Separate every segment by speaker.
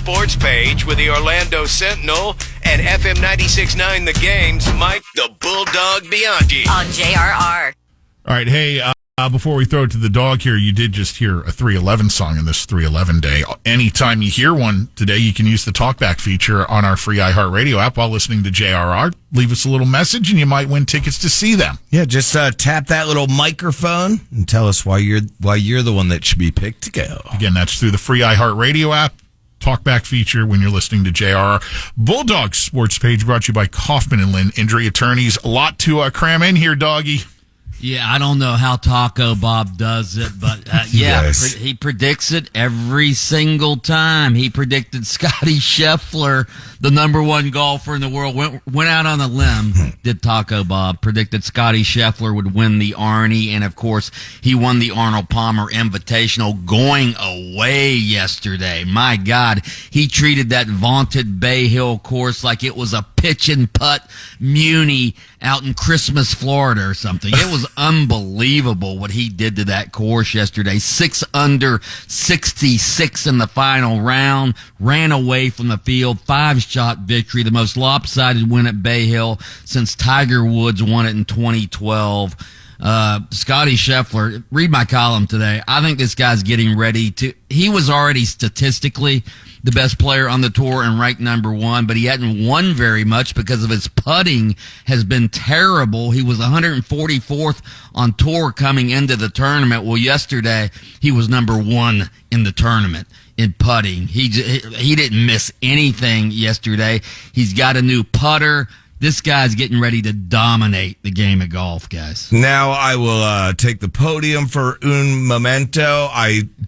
Speaker 1: sports page with the Orlando Sentinel and FM 96.9 The Game's Mike the Bulldog Bianchi.
Speaker 2: On JRR.
Speaker 3: All right, hey, before we throw it to the dog here, you did just hear a 311 song in this 311 day. Anytime you hear one today, you can use the talkback feature on our free iHeartRadio app while listening to JRR. Leave us a little message, and you might win tickets to see them.
Speaker 4: Yeah, just tap that little microphone and tell us why you're the one that should be picked to go.
Speaker 3: Again, that's through the free iHeartRadio app. Talkback feature when you're listening to JRR. Bulldog Sports Page brought to you by Kaufman and Lynn Injury Attorneys. A lot to cram in here, doggy.
Speaker 5: Yeah, I don't know how Taco Bob does it, but
Speaker 4: Yes.
Speaker 5: he predicts it every single time. He predicted Scotty Scheffler, the number one golfer in the world, went out on a limb, did Taco Bob, predicted Scotty Scheffler would win the Arnie, and of course, he won the Arnold Palmer Invitational going away yesterday. My God, he treated that vaunted Bay Hill course like it was a pitch and putt Muni out in Christmas, Florida or something. It was unbelievable what he did to that course yesterday. 6 under 66 in the final round, ran away from the field, 5-shot victory, the most lopsided win at Bay Hill since Tiger Woods won it in 2012. Scotty Scheffler, read my column today. I think this guy's getting ready he was already statistically the best player on the tour and ranked number 1, but he hadn't won very much because of his putting has been terrible. He was 144th on tour coming into the tournament. Well, yesterday he was number 1 in the tournament in putting. He didn't miss anything yesterday. He's got a new putter. This guy's getting ready to dominate the game of golf, guys.
Speaker 4: Now I will take the podium for un momento.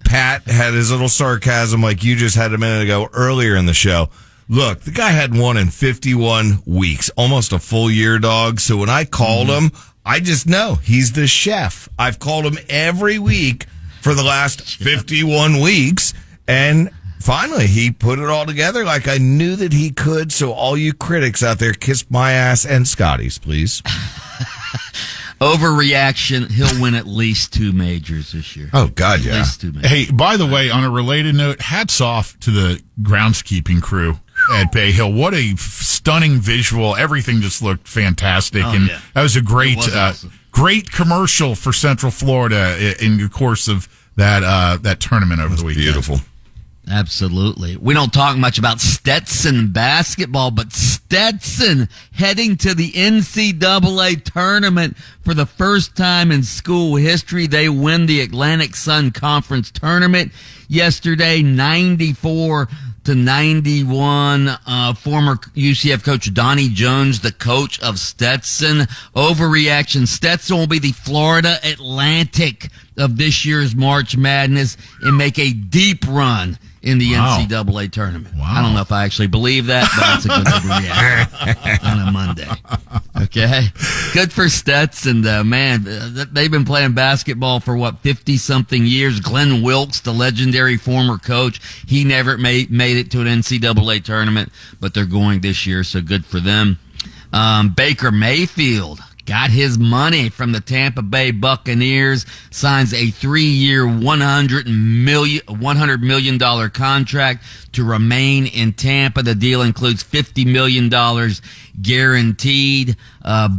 Speaker 4: Pat had his little sarcasm like you just had a minute ago earlier in the show. Look, the guy hadn't won in 51 weeks, almost a full year, dog. So when I called him, I just know he's the chef. I've called him every week for the last 51 weeks, and finally, he put it all together like I knew that he could. So all you critics out there, kiss my ass and Scotty's, please.
Speaker 5: Overreaction. He'll win at least 2 majors this year.
Speaker 4: Oh, God, yeah.
Speaker 5: At least 2 majors.
Speaker 3: Hey, by the way, on a related note, hats off to the groundskeeping crew at Bay Hill. What a stunning visual. Everything just looked fantastic. That was a great,
Speaker 5: awesome.
Speaker 3: Great commercial for Central Florida in the course of that tournament over the weekend.
Speaker 4: Beautiful.
Speaker 5: Absolutely. We don't talk much about Stetson basketball, but Stetson heading to the NCAA tournament for the first time in school history. They win the Atlantic Sun Conference tournament yesterday, 94-91. Former UCF coach Donnie Jones, the coach of Stetson. Overreaction. Stetson will be the Florida Atlantic of this year's March Madness and make a deep run in the NCAA tournament.
Speaker 3: Wow.
Speaker 5: I don't know if I actually believe that, but it's a good overreaction on a Monday. Okay? Good for Stetson, though. Man, they've been playing basketball for, 50-something years. Glenn Wilkes, the legendary former coach, he never made it to an NCAA tournament, but they're going this year, so good for them. Baker Mayfield got his money from the Tampa Bay Buccaneers, signs a 3-year, $100 million contract to remain in Tampa. The deal includes $50 million guaranteed.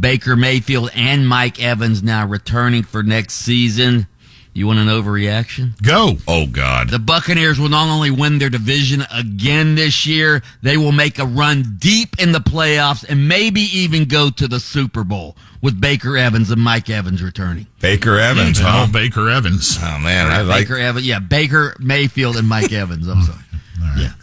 Speaker 5: Baker Mayfield and Mike Evans now returning for next season. You want an overreaction?
Speaker 3: Go.
Speaker 4: Oh, God.
Speaker 5: The Buccaneers will not only win their division again this year, they will make a run deep in the playoffs and maybe even go to the Super Bowl with Baker Evans and Mike Evans returning.
Speaker 4: Baker Evans, huh?
Speaker 3: Baker Evans.
Speaker 4: Oh, man. I like
Speaker 5: Baker Evans. Yeah, Baker Mayfield and Mike Evans. I'm sorry.
Speaker 3: All right.
Speaker 5: Yeah.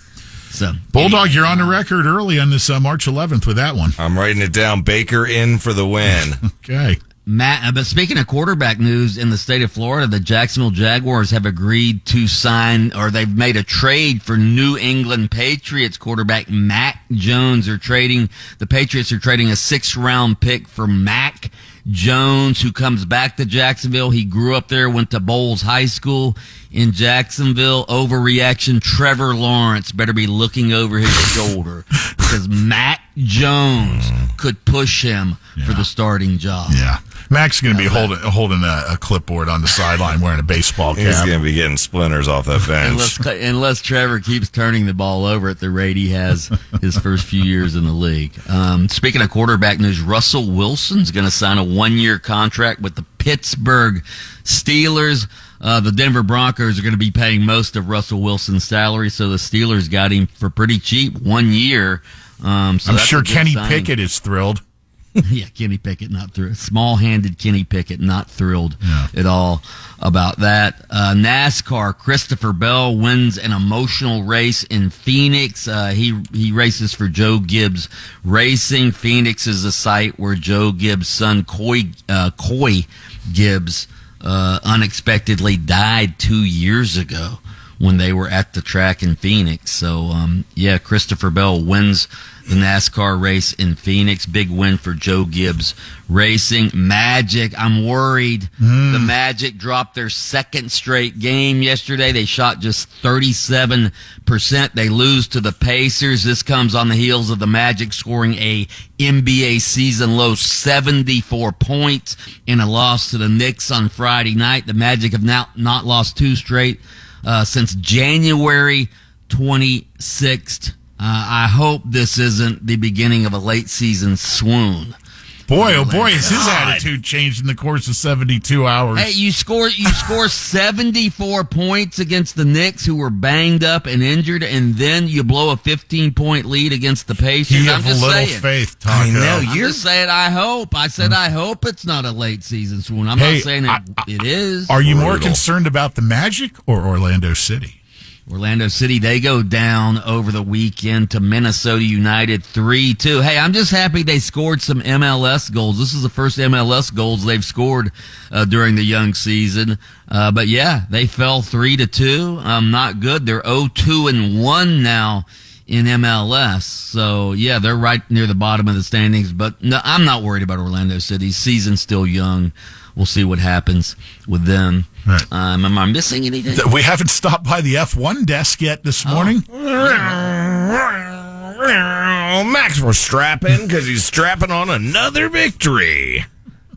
Speaker 5: So,
Speaker 3: Bulldog, you're on the record early on this March 11th with that one.
Speaker 4: I'm writing it down. Baker in for the win.
Speaker 3: Okay.
Speaker 5: But speaking of quarterback news in the state of Florida, the Jacksonville Jaguars have agreed to sign, or they've made a trade for New England Patriots quarterback Mac Jones. The Patriots are trading a 6th-round pick for Mac Jones, who comes back to Jacksonville. He grew up there, went to Bowles High School in Jacksonville. Overreaction. Trevor Lawrence better be looking over his shoulder because Mac Jones could push him for the starting job.
Speaker 3: Yeah. Mac's going to be holding a clipboard on the sideline wearing a baseball cap.
Speaker 4: He's going to be getting splinters off that bench.
Speaker 5: Unless Trevor keeps turning the ball over at the rate he has his first few years in the league. Speaking of quarterback news, Russell Wilson's going to sign a 1-year contract with the Pittsburgh Steelers. The Denver Broncos are going to be paying most of Russell Wilson's salary, so the Steelers got him for pretty cheap, 1 year. So
Speaker 3: I'm sure Kenny Pickett is thrilled.
Speaker 5: Yeah, Kenny Pickett not thrilled. Small-handed Kenny Pickett not thrilled at all about that. NASCAR, Christopher Bell wins an emotional race in Phoenix. He races for Joe Gibbs Racing. Phoenix is the site where Joe Gibbs' son, Coy Gibbs, unexpectedly died 2 years ago when they were at the track in Phoenix. So, Christopher Bell wins the NASCAR race in Phoenix. Big win for Joe Gibbs Racing. Magic, I'm worried. The Magic dropped their second straight game yesterday. They shot just 37%. They lose to the Pacers. This comes on the heels of the Magic scoring a NBA season low 74 points in a loss to the Knicks on Friday night. The Magic have now not lost 2 straight since January 26th. I hope this isn't the beginning of a late season swoon.
Speaker 3: Boy, oh boy, has his attitude changed in the course of 72 hours.
Speaker 5: Hey, you score 74 points against the Knicks, who were banged up and injured, and then you blow a 15-point lead against the Pacers.
Speaker 3: You have little faith, Taco.
Speaker 4: I know.
Speaker 5: I'm just saying, I hope. I said, I hope it's not a late season swoon. I'm not saying it is.
Speaker 3: Are you more concerned about the Magic or Orlando City?
Speaker 5: Orlando City, they go down over the weekend to Minnesota United 3-2. Hey, I'm just happy they scored some MLS goals. This is the first MLS goals they've scored during the young season. But yeah, they fell 3-2. Not good. They're 0-2-1 now in MLS. So yeah, they're right near the bottom of the standings. But no, I'm not worried about Orlando City. Season's still young. We'll see what happens with them.
Speaker 3: Right.
Speaker 5: Am I missing anything?
Speaker 3: We haven't stopped by the F1 desk yet this morning.
Speaker 4: Max was strapping because he's strapping on another victory.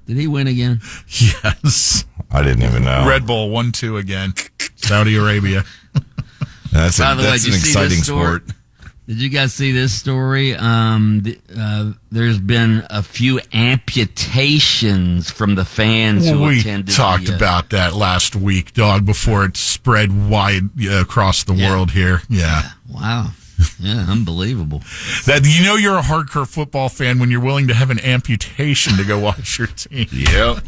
Speaker 5: Did he win again?
Speaker 3: Yes.
Speaker 4: I didn't even know.
Speaker 3: Red Bull 1-2 again. Saudi Arabia.
Speaker 4: That's
Speaker 5: By the way,
Speaker 4: an
Speaker 5: did you see
Speaker 4: exciting
Speaker 5: this story?
Speaker 4: sport.
Speaker 5: Did you guys see this story? There's been a few amputations from the fans who attended.
Speaker 3: We talked about that last week, dog, before it spread wide across the world here. Yeah.
Speaker 5: Wow. Yeah, unbelievable.
Speaker 3: That you're a hardcore football fan when you're willing to have an amputation to go watch your team.
Speaker 4: Yep.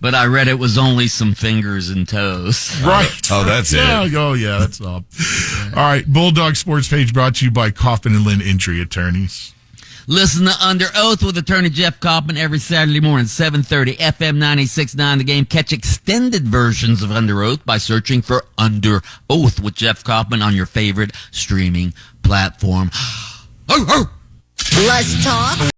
Speaker 5: But I read it was only some fingers and toes.
Speaker 3: Right.
Speaker 4: Oh, that's it.
Speaker 3: Oh, yeah, that's all. All right. Bulldog Sports Page brought to you by Kaufman and Lynn Injury Attorneys.
Speaker 5: Listen to Under Oath with attorney Jeff Kaufman every Saturday morning, 7:30, FM 96.9 The Game. Catch extended versions of Under Oath by searching for Under Oath with Jeff Kaufman on your favorite streaming platform.
Speaker 2: Let's talk